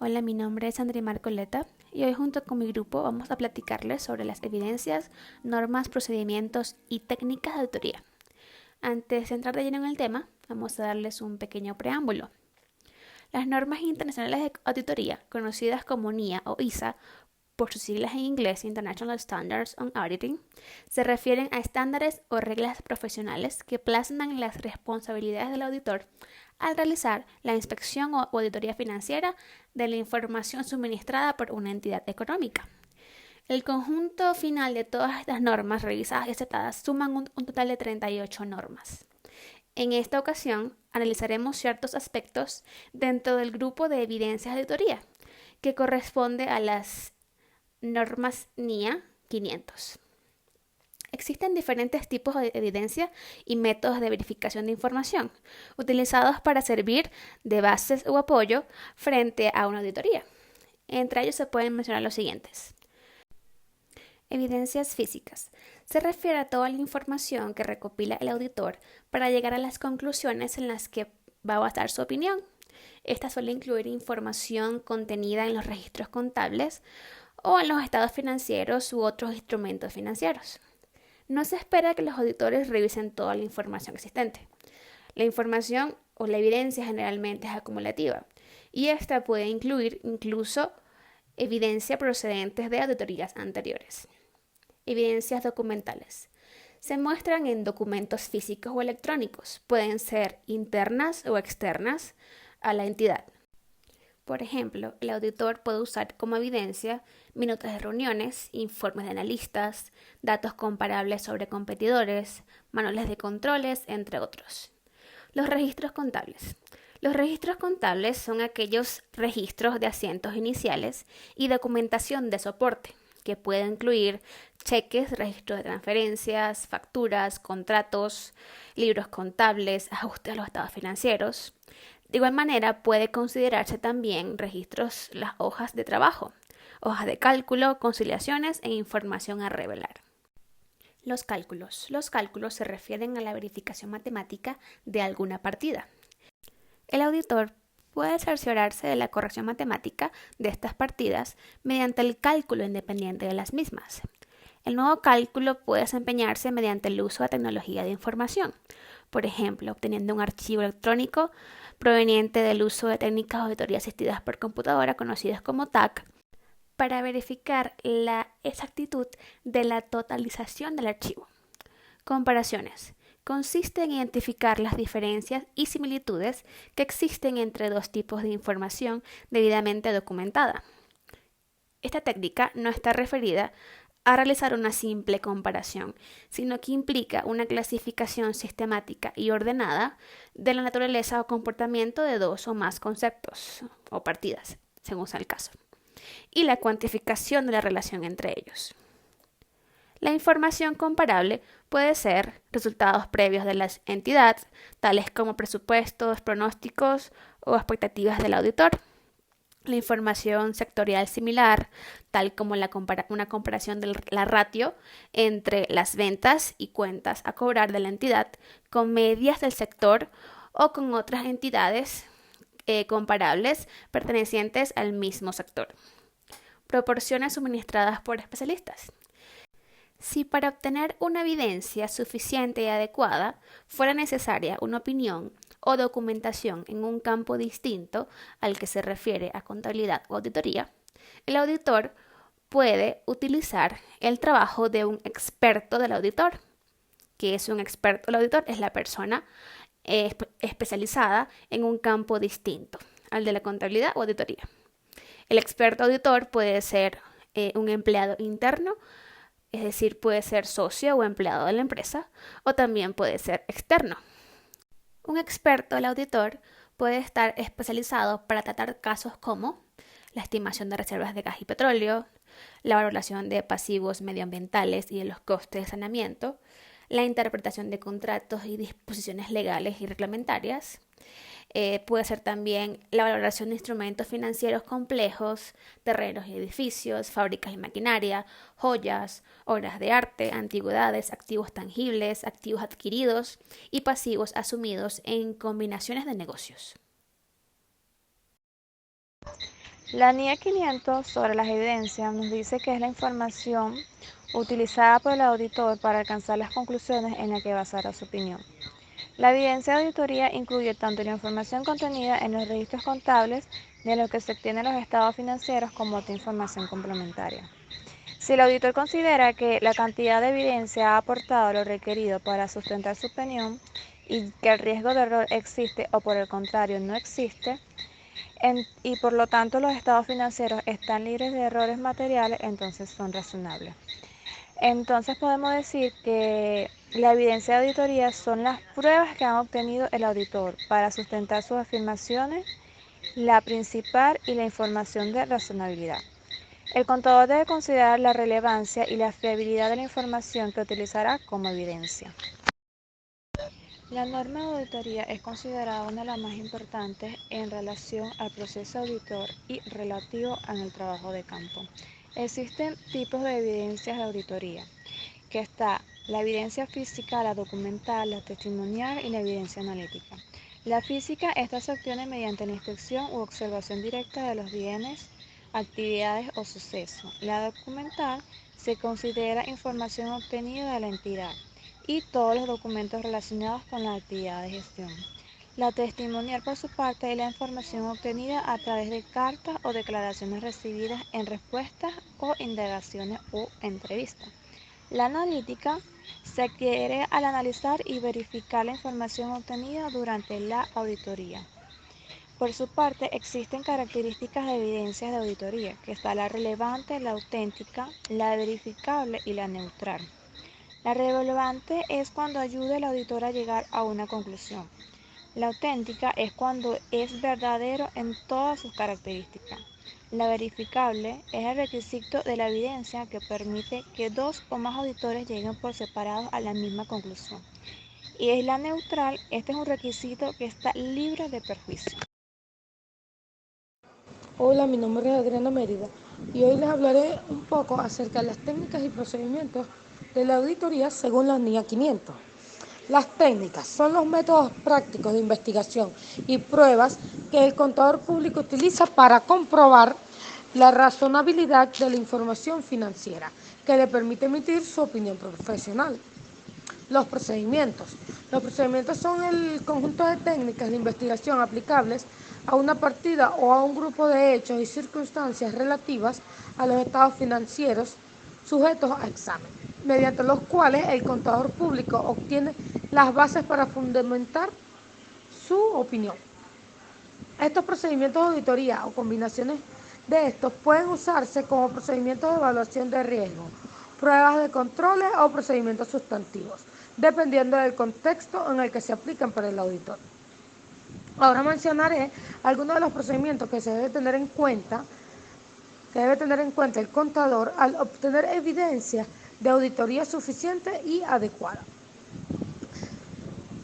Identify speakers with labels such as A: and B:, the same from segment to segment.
A: Hola, mi nombre es Andrea Marcoleta y hoy junto con mi grupo vamos a platicarles sobre las evidencias, normas, procedimientos y técnicas de auditoría. Antes de entrar de lleno en el tema, vamos a darles un pequeño preámbulo. Las normas internacionales de auditoría, conocidas como NIA o ISA, por sus siglas en inglés International Standards on Auditing, se refieren a estándares o reglas profesionales que plasman las responsabilidades del auditor al realizar la inspección o auditoría financiera de la información suministrada por una entidad económica. El conjunto final de todas estas normas revisadas y aceptadas suman un total de 38 normas. En esta ocasión analizaremos ciertos aspectos dentro del grupo de evidencias de auditoría, que corresponde a las normas NIA 500. Existen diferentes tipos de evidencia y métodos de verificación de información utilizados para servir de bases o apoyo frente a una auditoría. Entre ellos se pueden mencionar los siguientes. Evidencias físicas. Se refiere a toda la información que recopila el auditor para llegar a las conclusiones en las que va a basar su opinión. Esta suele incluir información contenida en los registros contables o en los estados financieros u otros instrumentos financieros. No se espera que los auditores revisen toda la información existente. La información o la evidencia generalmente es acumulativa y esta puede incluir incluso evidencia procedentes de auditorías anteriores. Evidencias documentales. Se muestran en documentos físicos o electrónicos. Pueden ser internas o externas a la entidad. Por ejemplo, el auditor puede usar como evidencia minutas de reuniones, informes de analistas, datos comparables sobre competidores, manuales de controles, entre otros. Los registros contables. Los registros contables son aquellos registros de asientos iniciales y documentación de soporte, que pueden incluir cheques, registros de transferencias, facturas, contratos, libros contables, ajustes a los estados financieros. De igual manera, puede considerarse también registros las hojas de trabajo, hojas de cálculo, conciliaciones e información a revelar. Los cálculos. Los cálculos se refieren a la verificación matemática de alguna partida. El auditor puede cerciorarse de la corrección matemática de estas partidas mediante el cálculo independiente de las mismas. El nuevo cálculo puede desempeñarse mediante el uso de tecnología de información, por ejemplo, obteniendo un archivo electrónico proveniente del uso de técnicas de auditoría asistidas por computadora conocidas como TAC, para verificar la exactitud de la totalización del archivo. Comparaciones. Consiste en identificar las diferencias y similitudes que existen entre dos tipos de información debidamente documentada. Esta técnica no está referida a realizar una simple comparación, sino que implica una clasificación sistemática y ordenada de la naturaleza o comportamiento de dos o más conceptos o partidas, según sea el caso, y la cuantificación de la relación entre ellos. La información comparable puede ser resultados previos de la entidad, tales como presupuestos, pronósticos o expectativas del auditor. La información sectorial similar, tal como una comparación de la ratio entre las ventas y cuentas a cobrar de la entidad con medias del sector o con otras entidades comparables pertenecientes al mismo sector. Proporciones suministradas por especialistas. Si para obtener una evidencia suficiente y adecuada fuera necesaria una opinión o documentación en un campo distinto al que se refiere a contabilidad o auditoría, el auditor puede utilizar el trabajo de un experto del auditor. ¿Qué es un experto del auditor? Es la persona especializada en un campo distinto al de la contabilidad o auditoría. El experto auditor puede ser un empleado interno, es decir, puede ser socio o empleado de la empresa, o también puede ser externo. Un experto, el auditor, puede estar especializado para tratar casos como la estimación de reservas de gas y petróleo, la valoración de pasivos medioambientales y de los costes de saneamiento, la interpretación de contratos y disposiciones legales y reglamentarias. Puede ser también la valoración de instrumentos financieros complejos, terrenos y edificios, fábricas y maquinaria, joyas, obras de arte, antigüedades, activos tangibles, activos adquiridos y pasivos asumidos en combinaciones de negocios.
B: La NIE 500 sobre las evidencias nos dice que es la información utilizada por el auditor para alcanzar las conclusiones en las que basará su opinión. La evidencia de auditoría incluye tanto la información contenida en los registros contables de los que se obtienen los estados financieros como otra información complementaria. Si el auditor considera que la cantidad de evidencia ha aportado lo requerido para sustentar su opinión y que el riesgo de error existe o por el contrario no existe, y por lo tanto los estados financieros están libres de errores materiales, entonces son razonables. Entonces podemos decir que la evidencia de auditoría son las pruebas que ha obtenido el auditor para sustentar sus afirmaciones, la principal y la información de razonabilidad. El contador debe considerar la relevancia y la fiabilidad de la información que utilizará como evidencia. La norma de auditoría es considerada una de las más importantes en relación al proceso auditor y relativo al trabajo de campo. Existen tipos de evidencias de auditoría, que está la evidencia física, la documental, la testimonial y la evidencia analítica. La física, esta se obtiene mediante la inspección u observación directa de los bienes, actividades o sucesos. La documental se considera información obtenida de la entidad y todos los documentos relacionados con la actividad de gestión. La testimonial, por su parte, es la información obtenida a través de cartas o declaraciones recibidas en respuestas o indagaciones o entrevistas. La analítica se adquiere al analizar y verificar la información obtenida durante la auditoría. Por su parte, existen características de evidencias de auditoría, que está la relevante, la auténtica, la verificable y la neutral. La relevante es cuando ayuda al auditor a llegar a una conclusión. La auténtica es cuando es verdadero en todas sus características. La verificable es el requisito de la evidencia que permite que dos o más auditores lleguen por separado a la misma conclusión. Y es la neutral, este es un requisito que está libre de perjuicio.
C: Hola, mi nombre es Adriana Mérida y hoy les hablaré un poco acerca de las técnicas y procedimientos de la auditoría según la NIA 500. Las técnicas son los métodos prácticos de investigación y pruebas que el contador público utiliza para comprobar la razonabilidad de la información financiera que le permite emitir su opinión profesional. Los procedimientos. Los procedimientos son el conjunto de técnicas de investigación aplicables a una partida o a un grupo de hechos y circunstancias relativas a los estados financieros sujetos a examen, mediante los cuales el contador público obtiene las bases para fundamentar su opinión. Estos procedimientos de auditoría o combinaciones de estos pueden usarse como procedimientos de evaluación de riesgo, pruebas de controles o procedimientos sustantivos, dependiendo del contexto en el que se aplican para el auditor. Ahora mencionaré algunos de los procedimientos que se debe tener en cuenta, el contador al obtener evidencia de auditoría suficiente y adecuada.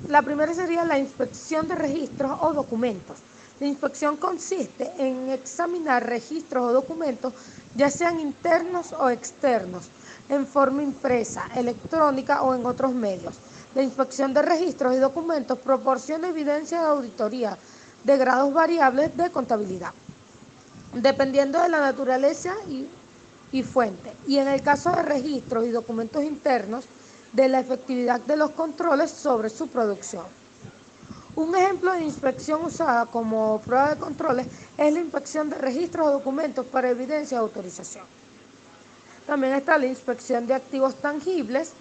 C: La primera sería la inspección de registros o documentos. La inspección consiste en examinar registros o documentos, ya sean internos o externos, en forma impresa, electrónica o en otros medios. La inspección de registros y documentos proporciona evidencia de auditoría de grados variables de contabilidad, dependiendo de la naturaleza y fuente. Y en el caso de registros y documentos internos, de la efectividad de los controles sobre su producción. Un ejemplo de inspección usada como prueba de controles es la inspección de registros o documentos para evidencia de autorización. También está la inspección de activos tangibles.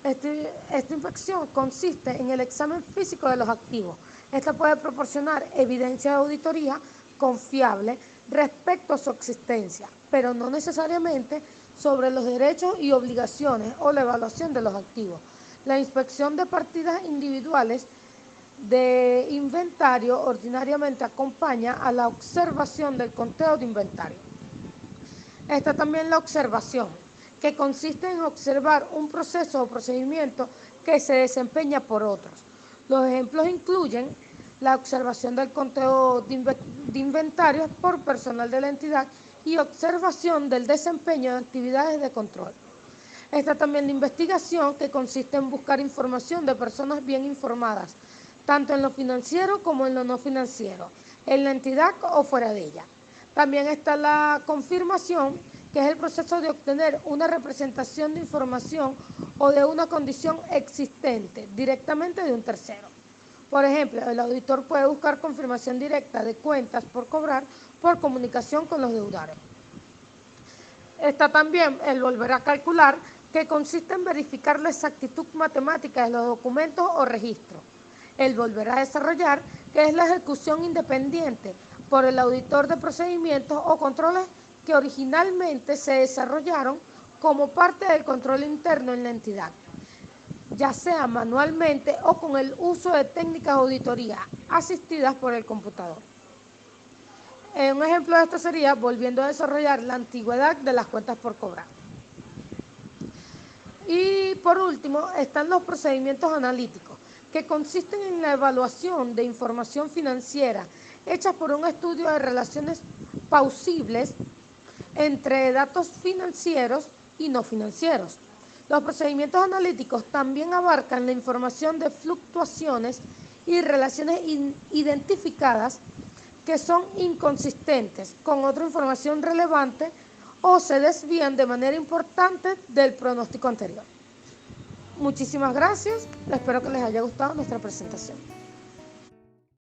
C: Esta inspección consiste en el examen físico de los activos. Esta puede proporcionar evidencia de auditoría confiable respecto a su existencia, pero no necesariamente sobre los derechos y obligaciones o la evaluación de los activos. La inspección de partidas individuales de inventario ordinariamente acompaña a la observación del conteo de inventario. Está también la observación, que consiste en observar un proceso o procedimiento que se desempeña por otros. Los ejemplos incluyen la observación del conteo de inventarios por personal de la entidad y observación del desempeño de actividades de control. Está también la investigación, que consiste en buscar información de personas bien informadas, tanto en lo financiero como en lo no financiero, en la entidad o fuera de ella. También está la confirmación, que es el proceso de obtener una representación de información o de una condición existente directamente de un tercero. Por ejemplo, el auditor puede buscar confirmación directa de cuentas por cobrar por comunicación con los deudores. Está también el volver a calcular, que consiste en verificar la exactitud matemática de los documentos o registros. El volver a desarrollar, que es la ejecución independiente por el auditor de procedimientos o controles que originalmente se desarrollaron como parte del control interno en la entidad, ya sea manualmente o con el uso de técnicas de auditoría asistidas por el computador. Un ejemplo de esto sería volviendo a desarrollar la antigüedad de las cuentas por cobrar. Y por último están los procedimientos analíticos, que consisten en la evaluación de información financiera hecha por un estudio de relaciones plausibles entre datos financieros y no financieros. Los procedimientos analíticos también abarcan la información de fluctuaciones y relaciones identificadas que son inconsistentes con otra información relevante o se desvían de manera importante del pronóstico anterior. Muchísimas gracias, espero que les haya gustado nuestra presentación.